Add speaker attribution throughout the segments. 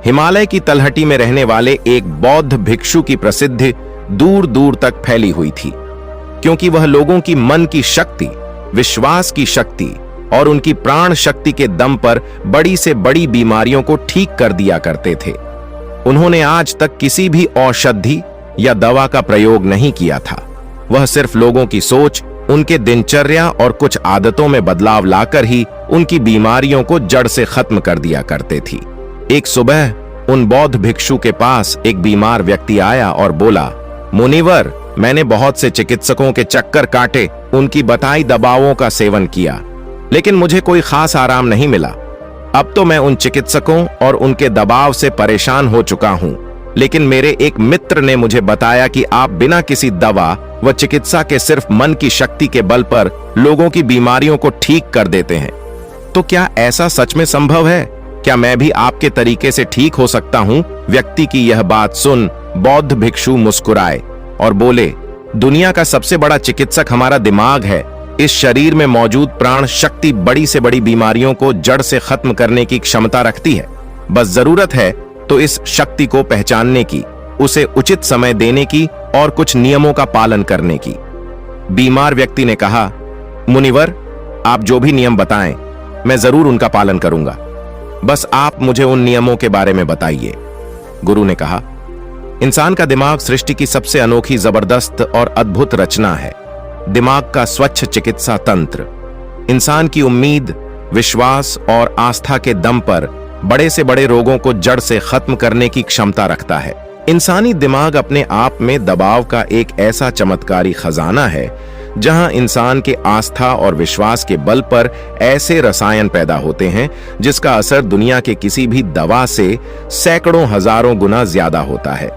Speaker 1: हिमालय की तलहटी में रहने वाले एक बौद्ध भिक्षु की प्रसिद्धि दूर दूर तक फैली हुई थी, क्योंकि वह लोगों की मन की शक्ति, विश्वास की शक्ति और उनकी प्राण शक्ति के दम पर बड़ी से बड़ी बीमारियों को ठीक कर दिया करते थे। उन्होंने आज तक किसी भी औषधि या दवा का प्रयोग नहीं किया था। वह सिर्फ लोगों की सोच, उनके दिनचर्या और कुछ आदतों में बदलाव लाकर ही उनकी बीमारियों को जड़ से खत्म कर दिया करते थी। एक सुबह उन बौद्ध भिक्षु के पास एक बीमार व्यक्ति आया और बोला, मुनिवर, मैंने बहुत से चिकित्सकों के चक्कर काटे, उनकी बताई दवाओं का सेवन किया, लेकिन मुझे कोई खास आराम नहीं मिला। अब तो मैं उन चिकित्सकों और उनके दबाव से परेशान हो चुका हूं, लेकिन मेरे एक मित्र ने मुझे बताया कि आप बिना किसी दवा व चिकित्सा के सिर्फ मन की शक्ति के बल पर लोगों की बीमारियों को ठीक कर देते हैं। तो क्या ऐसा सच में संभव है? क्या मैं भी आपके तरीके से ठीक हो सकता हूं? व्यक्ति की यह बात सुन बौद्ध भिक्षु मुस्कुराए और बोले, दुनिया का सबसे बड़ा चिकित्सक हमारा दिमाग है। इस शरीर में मौजूद प्राण शक्ति बड़ी से बड़ी बीमारियों को जड़ से खत्म करने की क्षमता रखती है। बस जरूरत है तो इस शक्ति को पहचानने की, उसे उचित समय देने की और कुछ नियमों का पालन करने की। बीमार व्यक्ति ने कहा, मुनिवर, आप जो भी नियम बताएं, मैं जरूर उनका पालन करूंगा। बस आप मुझे उन नियमों के बारे में बताइए। गुरु ने कहा, इंसान का दिमाग सृष्टि की सबसे अनोखी, जबरदस्त और अद्भुत रचना है। दिमाग का स्वच्छ चिकित्सा तंत्र इंसान की उम्मीद, विश्वास और आस्था के दम पर बड़े से बड़े रोगों को जड़ से खत्म करने की क्षमता रखता है। इंसानी दिमाग अपने आप में दबाव का एक ऐसा चमत्कारी खजाना है, जहां इंसान के आस्था और विश्वास के बल पर ऐसे रसायन पैदा होते हैं जिसका असर दुनिया के किसी भी दवा से सैकड़ों हजारों गुना ज्यादा होता है।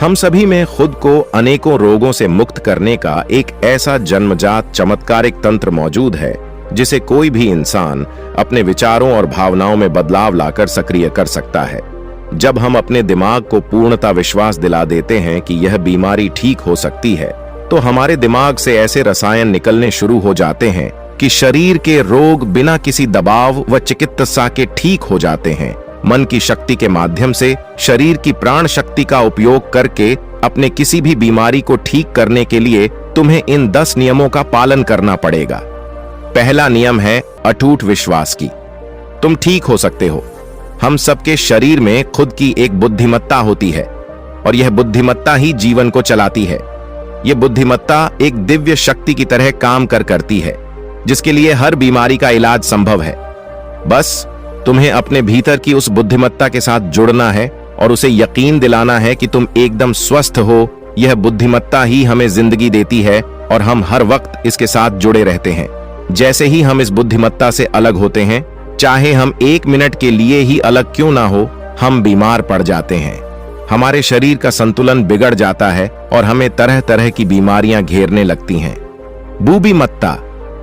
Speaker 1: हम सभी में खुद को अनेकों रोगों से मुक्त करने का एक ऐसा जन्मजात चमत्कारिक तंत्र मौजूद है, जिसे कोई भी इंसान अपने विचारों और भावनाओं में बदलाव लाकर सक्रिय कर सकता है। जब हम अपने दिमाग को पूर्णता विश्वास दिला देते हैं कि यह बीमारी ठीक हो सकती है, तो हमारे दिमाग से ऐसे रसायन निकलने शुरू हो जाते हैं कि शरीर के रोग बिना किसी दबाव व चिकित्सा के ठीक हो जाते हैं। मन की शक्ति के माध्यम से शरीर की प्राण शक्ति का उपयोग करके अपने किसी भी बीमारी को ठीक करने के लिए तुम्हें इन 10 नियमों का पालन करना पड़ेगा। पहला नियम है अटूट विश्वास की। तुम ठीक हो सकते हो। हम सबके शरीर में खुद की एक बुद्धिमत्ता होती है और यह बुद्धिमत्ता ही जीवन को चलाती है। यह बुद्धिमत्ता एक दिव्य शक्ति की तरह काम करती है, जिसके लिए हर बीमारी का इलाज संभव है। बस तुम्हें अपने भीतर की उस बुद्धिमत्ता के साथ जुड़ना है और उसे यकीन दिलाना है कि तुम एकदम स्वस्थ हो। यह बुद्धिमत्ता ही हमें जिंदगी देती है और हम हर वक्त इसके साथ जुड़े रहते हैं। जैसे ही हम इस बुद्धिमत्ता से अलग होते हैं, चाहे हम 1 मिनट के लिए ही अलग क्यों ना हो, हम बीमार पड़ जाते हैं। हमारे शरीर का संतुलन बिगड़ जाता है और हमें तरह तरह की बीमारियां घेरने लगती हैं। बुद्धिमत्ता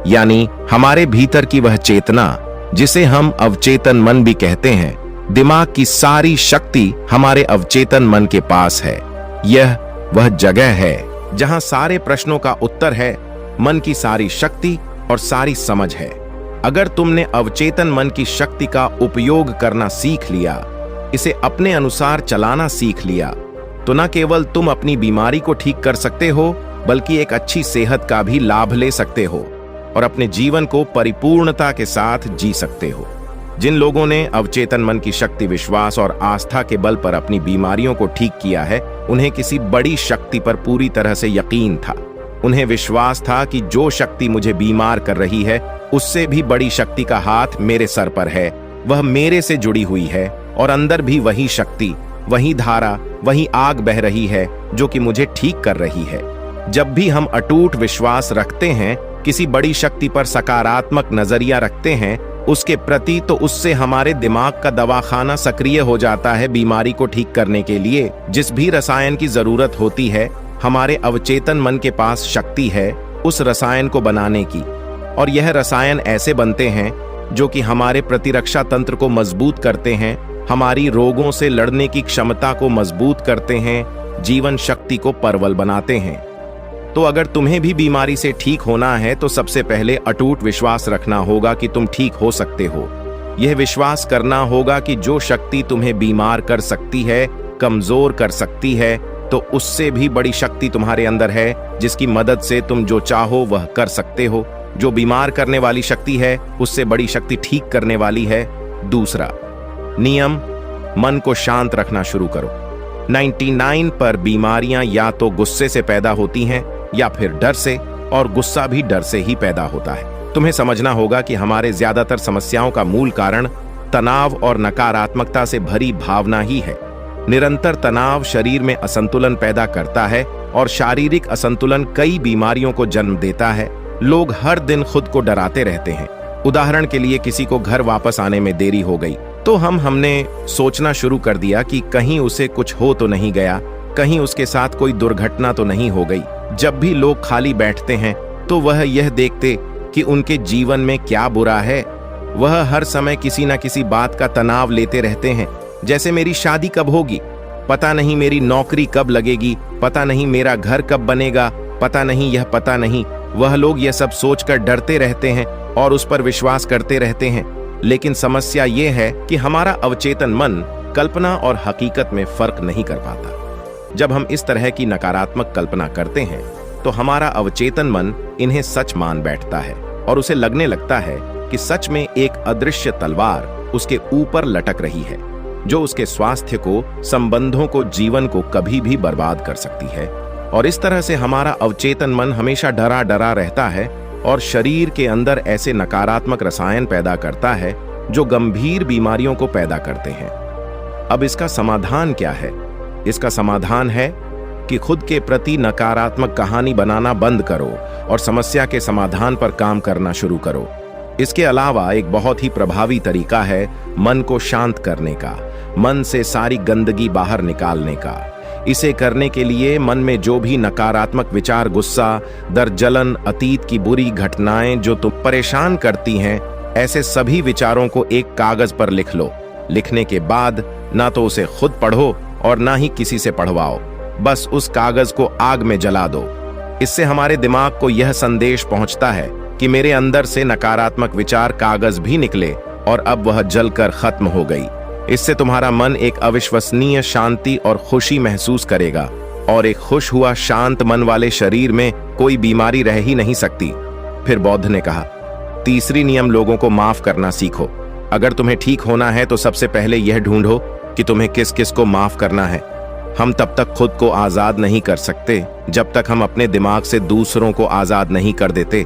Speaker 1: यानी हमारे भीतर की वह चेतना जिसे हम अवचेतन मन भी कहते हैं, दिमाग की सारी शक्ति हमारे अवचेतन मन के पास है। यह वह जगह है जहां सारे प्रश्नों का उत्तर है, मन की सारी शक्ति और सारी समझ है। अगर तुमने अवचेतन मन की शक्ति का उपयोग करना सीख लिया, इसे अपने अनुसार चलाना सीख लिया, तो न केवल तुम अपनी बीमारी को ठीक कर सकते हो, बल्कि एक अच्छी सेहत का भी लाभ ले सकते हो और अपने जीवन को परिपूर्णता के साथ जी सकते हो। जिन लोगों ने अवचेतन मन की शक्ति, विश्वास और आस्था के बल पर अपनी बीमारियों को ठीक किया है, उन्हें किसी बड़ी शक्ति पर पूरी तरह से यकीन था। उन्हें विश्वास था कि जो शक्ति मुझे बीमार कर रही है, उससे भी बड़ी शक्ति का हाथ मेरे सर पर है। वह मेरे से जुड़ी हुई है और अंदर भी वही शक्ति, वही धारा, वही आग बह रही है जो कि मुझे ठीक कर रही है। जब भी हम अटूट विश्वास रखते हैं, किसी बड़ी शक्ति पर सकारात्मक नजरिया रखते हैं उसके प्रति, तो उससे हमारे दिमाग का दवाखाना सक्रिय हो जाता है बीमारी को ठीक करने के लिए। जिस भी रसायन की जरूरत होती है, हमारे अवचेतन मन के पास शक्ति है उस रसायन को बनाने की, और यह रसायन ऐसे बनते हैं जो कि हमारे प्रतिरक्षा तंत्र को मजबूत करते हैं, हमारी रोगों से लड़ने की क्षमता को मजबूत करते हैं, जीवन शक्ति को प्रबल बनाते हैं। तो अगर तुम्हें भी बीमारी से ठीक होना है तो सबसे पहले अटूट विश्वास रखना होगा कि तुम ठीक हो सकते हो। यह विश्वास करना होगा कि जो शक्ति तुम्हें बीमार कर सकती है, कमजोर कर सकती है, तो उससे भी बड़ी शक्ति तुम्हारे अंदर है जिसकी मदद से तुम जो चाहो वह कर सकते हो। जो बीमार करने वाली शक्ति है उससे बड़ी शक्ति ठीक करने वाली है। दूसरा नियम, मन को शांत रखना शुरू करो। 99 पर बीमारियां या तो गुस्से से पैदा होती हैं या फिर डर से, और गुस्सा भी डर से ही पैदा होता है। तुम्हें समझना होगा कि हमारे ज्यादातर समस्याओं का मूल कारण तनाव और नकारात्मकता से भरी भावना ही है। निरंतर तनाव शरीर में असंतुलन पैदा करता है और शारीरिक असंतुलन कई बीमारियों को जन्म देता है। लोग हर दिन खुद को डराते रहते हैं। उदाहरण के लिए, किसी को घर वापस आने में देरी हो गई तो हमने सोचना शुरू कर दिया कि कहीं उसे कुछ हो तो नहीं गया, कहीं उसके साथ कोई दुर्घटना तो नहीं हो गई। जब भी लोग खाली बैठते हैं तो वह यह देखते कि उनके जीवन में क्या बुरा है। वह हर समय किसी न किसी बात का तनाव लेते रहते हैं, जैसे मेरी शादी कब होगी, पता नहीं मेरी नौकरी कब लगेगी, पता नहीं मेरा घर कब बनेगा, पता नहीं यह पता नहीं। वह लोग यह सब सोचकर डरते रहते हैं और उस पर विश्वास करते रहते हैं। लेकिन समस्या यह है कि हमारा अवचेतन मन कल्पना और हकीकत में फर्क नहीं कर पाता। जब हम इस तरह की नकारात्मक कल्पना करते हैं तो हमारा अवचेतन मन इन्हें सच मान बैठता है और उसे लगने लगता है कि सच में एक अदृश्य तलवार उसके ऊपर लटक रही है, जो उसके स्वास्थ्य को, संबंधों को, जीवन को कभी भी बर्बाद कर सकती है। और इस तरह से हमारा अवचेतन मन हमेशा डरा डरा रहता है और शरीर के अंदर ऐसे नकारात्मक रसायन पैदा करता है जो गंभीर बीमारियों को पैदा करते हैं। अब इसका समाधान क्या है? इसका समाधान है कि खुद के प्रति नकारात्मक कहानी बनाना बंद करो और समस्या के समाधान पर काम करना शुरू करो। इसके अलावा एक बहुत ही प्रभावी तरीका है मन को शांत करने का, मन से सारी गंदगी बाहर निकालने का। इसे करने के लिए मन में जो भी नकारात्मक विचार, गुस्सा, दर्द, जलन, अतीत की बुरी घटनाएं जो तुम परेशान करती हैं, ऐसे सभी विचारों को एक कागज पर लिख लो। लिखने के बाद ना तो उसे खुद पढ़ो और ना ही किसी से पढ़वाओ, बस उस कागज को आग में जला दो। इससे हमारे दिमाग को यह संदेश पहुंचता है कि मेरे अंदर से नकारात्मक विचार कागज भी निकले और अब वह जलकर खत्म हो गई। इससे तुम्हारा मन एक अविश्वसनीय शांति और खुशी महसूस करेगा, और एक खुश हुआ शांत मन वाले शरीर में कोई बीमारी रह ही नहीं सकती। फिर बौद्ध ने कहा, तीसरी नियम, लोगों को माफ करना सीखो। अगर तुम्हें ठीक होना है तो सबसे पहले यह ढूंढो कि तुम्हें किस किस को माफ करना है। हम तब तक खुद को आजाद नहीं कर सकते जब तक हम अपने दिमाग से दूसरों को आजाद नहीं कर देते।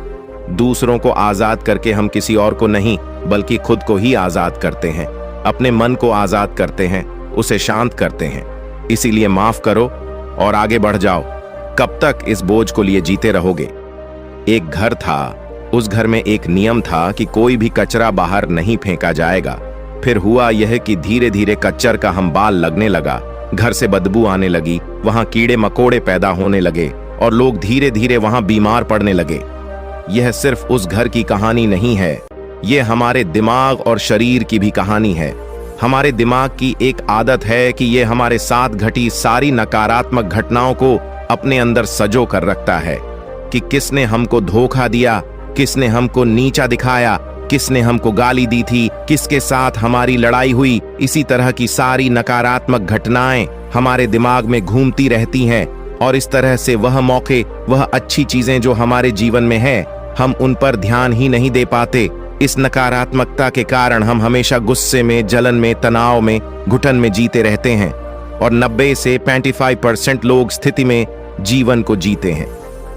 Speaker 1: दूसरों को आजाद करके हम किसी और को नहीं बल्कि खुद को ही आजाद करते हैं, अपने मन को आजाद करते हैं, उसे शांत करते हैं। इसीलिए माफ करो और आगे बढ़ जाओ। कब तक इस बोझ को लिए जीते रहोगे? एक घर था, उस घर में एक नियम था कि कोई भी कचरा बाहर नहीं फेंका जाएगा। फिर हुआ यह कि धीरे धीरे कचर का हम्बाल लगने लगा, घर से बदबू आने लगी, वहां कीड़े मकोड़े पैदा होने लगे और लोग धीरे धीरे वहां बीमार पड़ने लगे। यह सिर्फ उस घर की कहानी नहीं है, यह हमारे दिमाग और शरीर की भी कहानी है। हमारे दिमाग की एक आदत है कि यह हमारे साथ घटी सारी नकारात्मक घटनाओं को अपने अंदर सजो कर रखता है कि किसने हमको धोखा दिया, किसने हमको नीचा दिखाया, किसने हमको गाली दी थी, किसके साथ हमारी लड़ाई हुई। इसी तरह की सारी नकारात्मक घटनाएं हमारे दिमाग में घूमती रहती हैं और इस तरह से वह मौके, वह अच्छी चीजें जो हमारे जीवन में है, हम उन पर ध्यान ही नहीं दे पाते। इस नकारात्मकता के कारण हम हमेशा गुस्से में, जलन में, तनाव में, घुटन में जीते रहते हैं और 90 से 95% लोग स्थिति में जीवन को जीते हैं।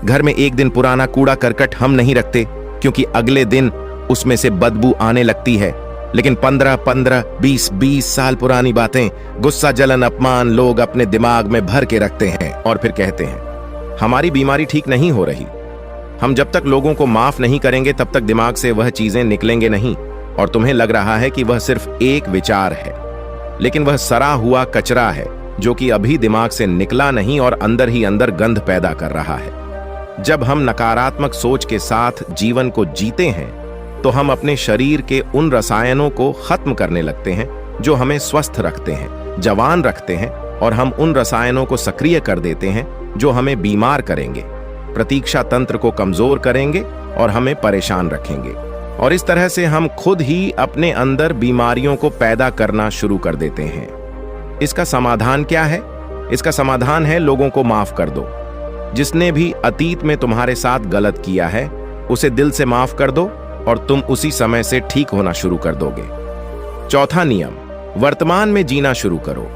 Speaker 1: घर में एक दिन पुराना कूड़ा करकट हम नहीं रखते क्योंकि अगले दिन उसमें से बदबू आने लगती है, लेकिन 15-15, 20-20 साल पुरानी बातें, गुस्सा, जलन, अपमान लोग अपने दिमाग में भर के रखते हैं और फिर कहते हैं हमारी बीमारी ठीक नहीं हो रही। हम जब तक लोगों को माफ नहीं करेंगे तब तक दिमाग से वह चीजें निकलेंगे नहीं और तुम्हें लग रहा है कि वह सिर्फ एक विचार है, लेकिन वह सड़ा हुआ कचरा है जो कि अभी दिमाग से निकला नहीं और अंदर ही अंदर गंध पैदा कर रहा है। जब हम नकारात्मक सोच के साथ जीवन को जीते हैं तो हम अपने शरीर के उन रसायनों को खत्म करने लगते हैं जो हमें स्वस्थ रखते हैं, जवान रखते हैं, और हम उन रसायनों को सक्रिय कर देते हैं जो हमें बीमार करेंगे, प्रतीक्षा तंत्र को कमजोर करेंगे और हमें परेशान रखेंगे। और इस तरह से हम खुद ही अपने अंदर बीमारियों को पैदा करना शुरू कर देते हैं। इसका समाधान क्या है? इसका समाधान है लोगों को माफ कर दो। जिसने भी अतीत में तुम्हारे साथ गलत किया है उसे दिल से माफ कर दो और तुम उसी समय से ठीक होना शुरू कर दोगे। चौथा नियम, वर्तमान में जीना शुरू करो।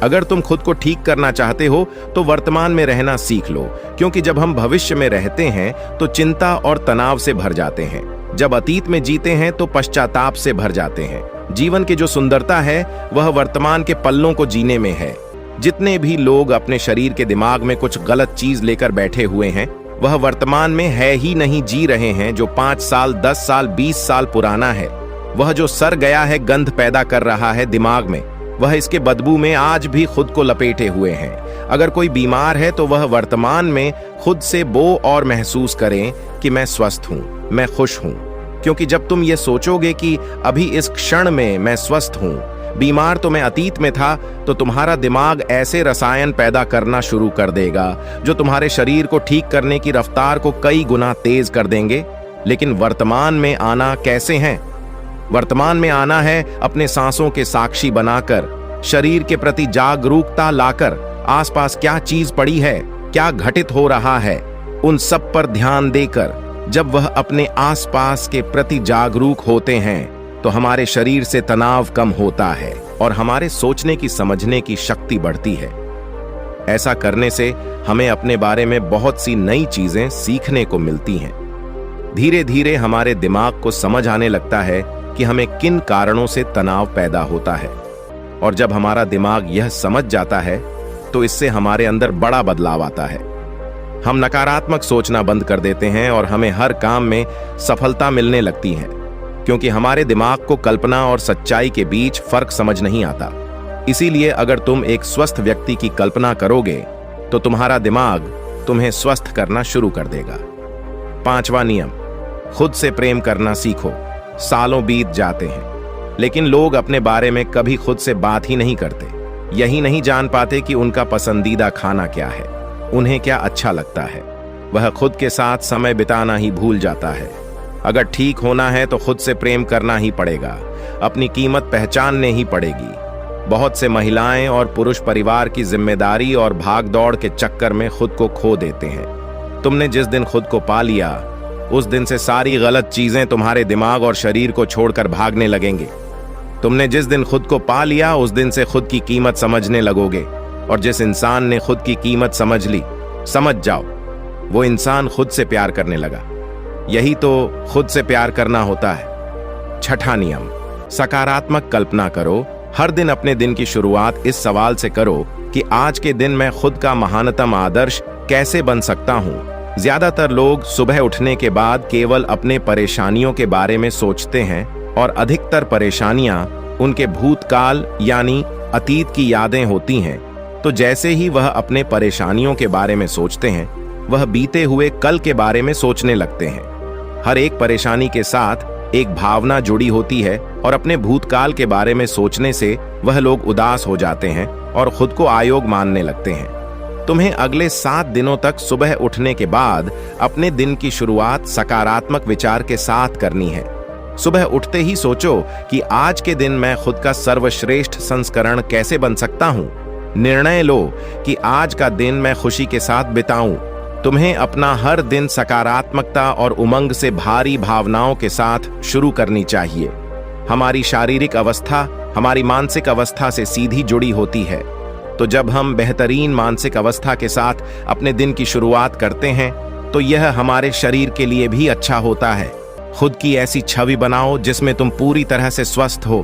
Speaker 1: अगर तुम खुद को ठीक करना चाहते हो तो वर्तमान में रहना सीख लो, क्योंकि जब हम भविष्य में रहते हैं तो चिंता और तनाव से भर जाते हैं। जब अतीत में जीते हैं तो पश्चाताप से भर जाते हैं। जीवन की जो सुंदरता है वह वर्तमान के पल्लों को जीने में है। जितने भी लोग अपने शरीर के दिमाग में कुछ गलत चीज लेकर बैठे हुए हैं वह वर्तमान में है ही नहीं जी रहे हैं। जो 5 साल 10 साल 20 साल पुराना है वह जो सड़ गया है गंध पैदा कर रहा है दिमाग में, वह इसके बदबू में आज भी खुद को लपेटे हुए हैं। अगर कोई बीमार है तो वह वर्तमान में खुद से बो और महसूस करें कि मैं स्वस्थ हूं, मैं खुश हूं। क्योंकि जब तुम ये सोचोगे कि अभी इस क्षण में मैं स्वस्थ हूं, बीमार तो मैं अतीत में था, तो तुम्हारा दिमाग ऐसे रसायन पैदा करना शुरू कर देगा जो तुम्हारे शरीर को ठीक करने की रफ्तार को कई गुना तेज कर देंगे। लेकिन वर्तमान में आना कैसे है? वर्तमान में आना है अपने सांसों के साक्षी बनाकर, शरीर के प्रति जागरूकता लाकर, आसपास क्या चीज पड़ी है, क्या घटित हो रहा है, उन सब पर ध्यान देकर। जब वह अपने आसपास के प्रति जागरूक होते हैं तो हमारे शरीर से तनाव कम होता है और हमारे सोचने की समझने की शक्ति बढ़ती है। ऐसा करने से हमें अपने बारे में बहुत सी नई चीजें सीखने को मिलती हैं। धीरे धीरे हमारे दिमाग को समझ आने लगता है कि हमें किन कारणों से तनाव पैदा होता है, और जब हमारा दिमाग यह समझ जाता है तो इससे हमारे अंदर बड़ा बदलाव आता है। हम नकारात्मक सोचना बंद कर देते हैं और हमें हर काम में सफलता मिलने लगती है, क्योंकि हमारे दिमाग को कल्पना और सच्चाई के बीच फर्क समझ नहीं आता। इसीलिए अगर तुम एक स्वस्थ व्यक्ति की कल्पना करोगे तो तुम्हारा दिमाग तुम्हें स्वस्थ करना शुरू कर देगा। 5वां नियम, खुद से प्रेम करना सीखो। सालों बीत जाते हैं लेकिन लोग अपने बारे में कभी खुद से बात ही नहीं करते। यही नहीं जान पाते कि उनका पसंदीदा खाना क्या है, उन्हें क्या अच्छा लगता है। वह खुद के साथ समय बिताना ही भूल जाता है। अगर ठीक होना है तो खुद से प्रेम करना ही पड़ेगा, अपनी कीमत पहचानने ही पड़ेगी। बहुत से महिलाएं और पुरुष परिवार की जिम्मेदारी और भागदौड़ के चक्कर में खुद को खो देते हैं। तुमने जिस दिन खुद को पा लिया उस दिन से सारी गलत चीजें तुम्हारे दिमाग और शरीर को छोड़कर भागने लगेंगे। तुमने जिस दिन खुद को पा लिया उस दिन से खुद की कीमत समझने लगोगे, और जिस इंसान ने खुद की कीमत समझ ली, समझ जाओ वो इंसान खुद से प्यार करने लगा। यही तो खुद से प्यार करना होता है। 6वां नियम, सकारात्मक कल्पना करो। हर दिन अपने दिन की शुरुआत इस सवाल से करो कि आज के दिन मैं खुद का महानतम आदर्श कैसे बन सकता हूं। ज्यादातर लोग सुबह उठने के बाद केवल अपने परेशानियों के बारे में सोचते हैं, और अधिकतर परेशानियां उनके भूतकाल यानी अतीत की यादें होती हैं। तो जैसे ही वह अपने परेशानियों के बारे में सोचते हैं वह बीते हुए कल के बारे में सोचने लगते हैं। हर एक परेशानी के साथ एक भावना जुड़ी होती है, और अपने भूतकाल के बारे में सोचने से वह लोग उदास हो जाते हैं और खुद को अयोग्य मानने लगते हैं। तुम्हें अगले 7 दिनों तक सुबह उठने के बाद अपने दिन की शुरुआत सकारात्मक विचार के साथ करनी है। सुबह उठते ही सोचो कि आज के दिन मैं खुद का सर्वश्रेष्ठ संस्करण कैसे बन सकता हूं। निर्णय लो कि आज का दिन मैं खुशी के साथ बिताऊं। तुम्हें अपना हर दिन सकारात्मकता और उमंग से भारी भावनाओं के साथ शुरू करनी चाहिए। हमारी शारीरिक अवस्था हमारी मानसिक अवस्था से सीधी जुड़ी होती है। तो जब हम बेहतरीन मानसिक अवस्था के साथ अपने दिन की शुरुआत करते हैं तो यह हमारे शरीर के लिए भी अच्छा होता है। खुद की ऐसी छवि बनाओ जिसमें तुम पूरी तरह से स्वस्थ हो।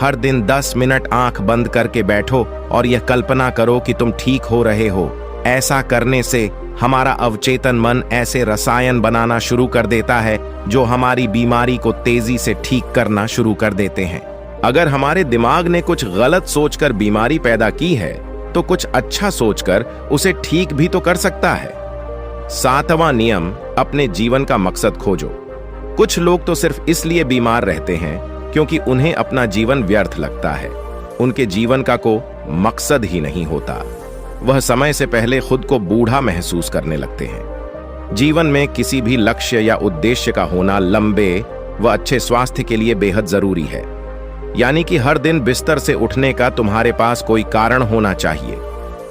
Speaker 1: हर दिन 10 मिनट आंख बंद करके बैठो और यह कल्पना करो कि तुम ठीक हो रहे हो। ऐसा करने से हमारा अवचेतन मन ऐसे रसायन बनाना शुरू कर देता है जो हमारी बीमारी को तेजी से ठीक करना शुरू कर देते हैं। अगर हमारे दिमाग ने कुछ गलत सोचकर बीमारी पैदा की है तो कुछ अच्छा सोचकर उसे ठीक भी तो कर सकता है। 7वां नियम, अपने जीवन का मकसद खोजो। कुछ लोग तो सिर्फ इसलिए बीमार रहते हैं क्योंकि उन्हें अपना जीवन व्यर्थ लगता है। उनके जीवन का को मकसद ही नहीं होता। वह समय से पहले खुद को बूढ़ा महसूस करने लगते हैं। जीवन में किसी भी लक्ष्य या उद्देश्य का होना लंबे, वह अच्छे स्वास्थ्य के लिए बेहद जरूरी है। यानी कि हर दिन बिस्तर से उठने का तुम्हारे पास कोई कारण होना चाहिए।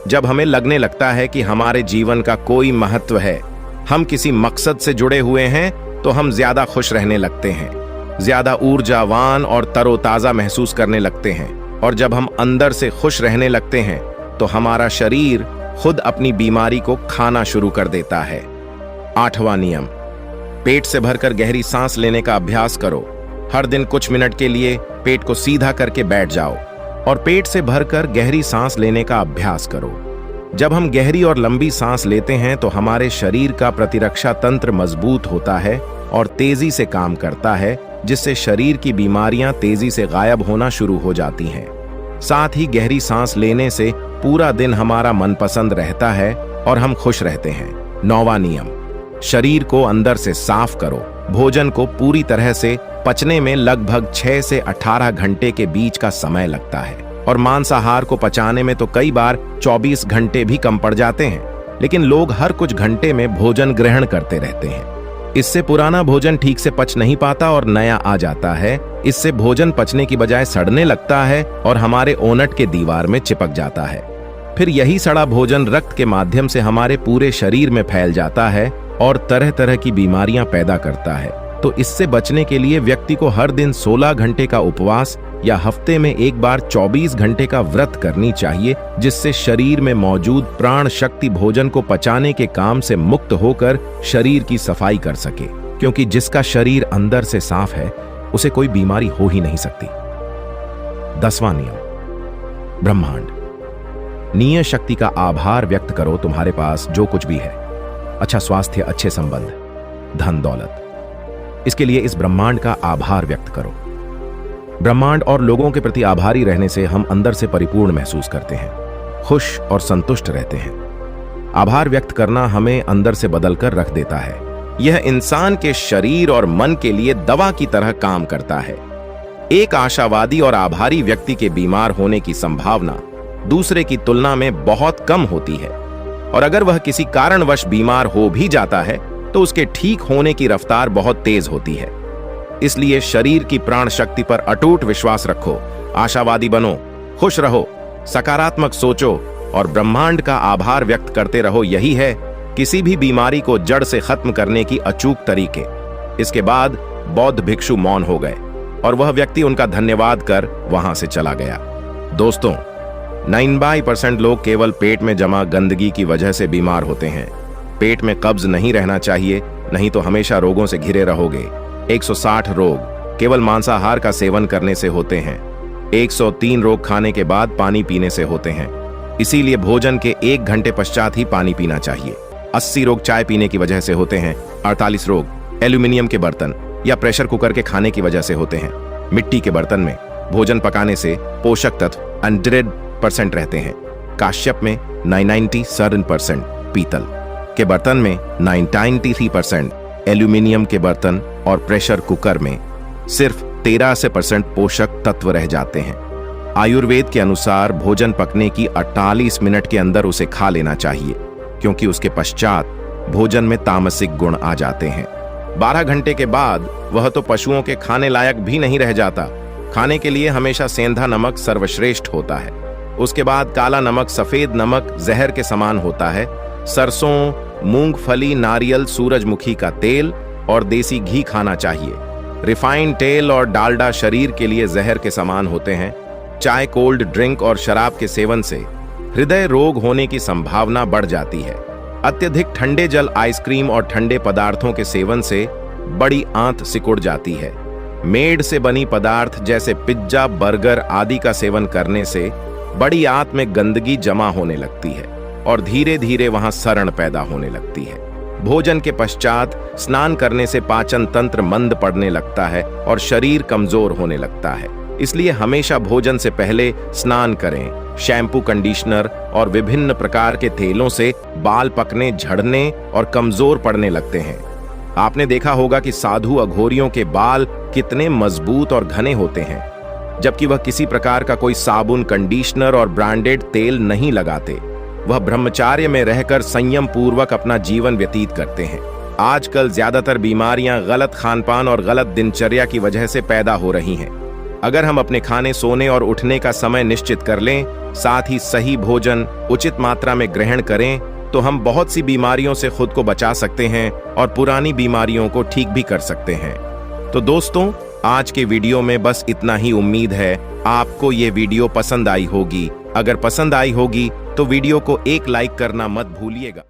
Speaker 1: जब हमें लगने लगता है कि हमारे जीवन का कोई महत्व है, हम किसी मकसद से जुड़े हुए हैं, तो हम ज्यादा खुश रहने लगते हैं, ज्यादा ऊर्जावान और तरोताजा महसूस करने लगते हैं। और जब हम अंदर से खुश रहने लगते हैं तो हमारा शरीर खुद अपनी बीमारी को खाना शुरू कर देता है। 8वां नियम, पेट से भरकर गहरी सांस लेने का अभ्यास करो। हर दिन कुछ मिनट के लिए पेट को सीधा करके बैठ जाओ और पेट से भरकर गहरी सांस लेने का अभ्यास करो। जब हम गहरी और लंबी सांस लेते हैं तो हमारे शरीर का प्रतिरक्षा तंत्र मजबूत होता है और तेजी से काम करता है, जिससे शरीर की बीमारियां तेजी से गायब होना शुरू हो जाती हैं। साथ ही गहरी सांस लेने से पूरा दिन हमारा मनपसंद रहता है और हम खुश रहते हैं। 9वां नियम, शरीर को अंदर से साफ करो। भोजन को पूरी तरह से पचने में लगभग 6 से 18 घंटे के बीच का समय लगता है और मांसाहार को पचाने में तो कई बार 24 घंटे भी कम पड़ जाते हैं। लेकिन लोग हर कुछ घंटे में भोजन ग्रहण करते रहते हैं। इससे पुराना भोजन ठीक से पच नहीं पाता और नया आ जाता है। इससे भोजन पचने की बजाय सड़ने लगता है और हमारे ओनट के दीवार में चिपक जाता है। फिर यही सड़ा भोजन रक्त के माध्यम से हमारे पूरे शरीर में फैल जाता है और तरह तरह की बीमारियां पैदा करता है। तो इससे बचने के लिए व्यक्ति को हर दिन 16 घंटे का उपवास या हफ्ते में एक बार 24 घंटे का व्रत करनी चाहिए, जिससे शरीर में मौजूद प्राण शक्ति भोजन को पचाने के काम से मुक्त होकर शरीर की सफाई कर सके। क्योंकि जिसका शरीर अंदर से साफ है उसे कोई बीमारी हो ही नहीं सकती। 10वां नियम, ब्रह्मांड। नीय शक्ति का आभार व्यक्त करो। तुम्हारे पास जो कुछ भी है, अच्छा स्वास्थ्य, अच्छे संबंध, धन दौलत, इसके लिए इस ब्रह्मांड का आभार व्यक्त करो। ब्रह्मांड और लोगों के प्रति आभारी रहने से हम अंदर से परिपूर्ण महसूस करते हैं, खुश और संतुष्ट रहते हैं। आभार व्यक्त करना हमें अंदर से बदलकर रख देता है। यह इंसान के शरीर और मन के लिए दवा की तरह काम करता है। एक आशावादी और आभारी व्यक्ति के बीमार होने की संभावना दूसरे की तुलना में बहुत कम होती है, और अगर वह किसी कारणवश बीमार हो भी जाता है तो उसके ठीक होने की रफ्तार बहुत तेज होती है। इसलिए शरीर की प्राण शक्ति पर अटूट विश्वास रखो, आशावादी बनो, खुश रहो, सकारात्मक सोचो और ब्रह्मांड का आभार व्यक्त करते रहो। यही है किसी भी बीमारी को जड़ से खत्म करने की अचूक तरीके। इसके बाद बौद्ध भिक्षु मौन हो गए और वह व्यक्ति उनका धन्यवाद कर वहां से चला गया। दोस्तों, 99% लोग केवल पेट में जमा गंदगी की वजह से बीमार होते हैं। पेट में कब्ज नहीं रहना चाहिए, नहीं तो हमेशा रोगों से घिरे रहोगे। 160 रोग केवल मांसाहार का सेवन करने से होते हैं। 103 रोग खाने के बाद पानी पीने से होते हैं, इसीलिए भोजन के 1 घंटे पश्चात ही पानी पीना चाहिए। 80 रोग चाय पीने की वजह से होते हैं। 48 रोग एल्यूमिनियम के बर्तन या प्रेशर कुकर के खाने की वजह से होते हैं। मिट्टी के बर्तन में भोजन पकाने से पोषक तत्व 100% रहते हैं। काश्यप में 97%, पीतल के बर्तन में 93%, एल्यूमिनियम के बर्तन और प्रेशर कुकर में सिर्फ 13% पोषक तत्व रह जाते हैं। आयुर्वेद के अनुसार भोजन पकने की 48 मिनट के अंदर उसे खा लेना चाहिए, क्योंकि उसके पश्चात भोजन में तामसिक गुण आ जाते हैं। 12 घंटे के बाद वह तो पशुओं के खाने लायक भी नहीं रह जाता। खाने के लिए हमेशा सेंधा नमक सर्वश्रेष्ठ होता है। उसके बाद काला नमक, सफेद नमक जहर के समान होता है। सरसों, मूंगफली, नारियल, सूरजमुखी का तेल और देसी घी खाना चाहिए। रिफाइंड तेल और डालडा शरीर के लिए जहर के समान होते हैं। चाय, कोल्ड ड्रिंक और शराब के सेवन से हृदय रोग होने की संभावना बढ़ जाती है। अत्यधिक ठंडे जल, आइसक्रीम और ठंडे पदार्थों के सेवन से बड़ी आंत सिकुड़ जाती है। मेड से बनी पदार्थ जैसे पिज्जा, बर्गर आदि का सेवन करने से बड़ी आंत में गंदगी जमा होने लगती है और धीरे धीरे वहां सरण पैदा होने लगती है। भोजन के पश्चात स्नान करने से पाचन तंत्र मंद पड़ने लगता है और शरीर कमजोर होने लगता है। इसलिए हमेशा भोजन से पहले स्नान करें। शैम्पू, कंडीशनर और विभिन्न प्रकार के तेलों से बाल पकने, झड़ने और कमजोर पड़ने लगते हैं। आपने देखा होगा कि साधु अघोरियों के बाल कितने मजबूत और घने होते हैं, जबकि वह किसी प्रकार का कोई साबुन, कंडीशनर और ब्रांडेड तेल नहीं लगाते। वह ब्रह्मचार्य में रहकर संयम पूर्वक अपना जीवन व्यतीत करते हैं। आजकल ज्यादातर बीमारियां गलत खानपान और गलत दिनचर्या की वजह से पैदा हो रही हैं। अगर हम अपने खाने, सोने और उठने का समय निश्चित कर लें, साथ ही सही भोजन उचित मात्रा में ग्रहण करें, तो हम बहुत सी बीमारियों से खुद को बचा सकते हैं और पुरानी बीमारियों को ठीक भी कर सकते हैं। तो दोस्तों, आज के वीडियो में बस इतना ही। उम्मीद है आपको ये वीडियो पसंद आई होगी। अगर पसंद आई होगी तो वीडियो को एक लाइक करना मत भूलिएगा।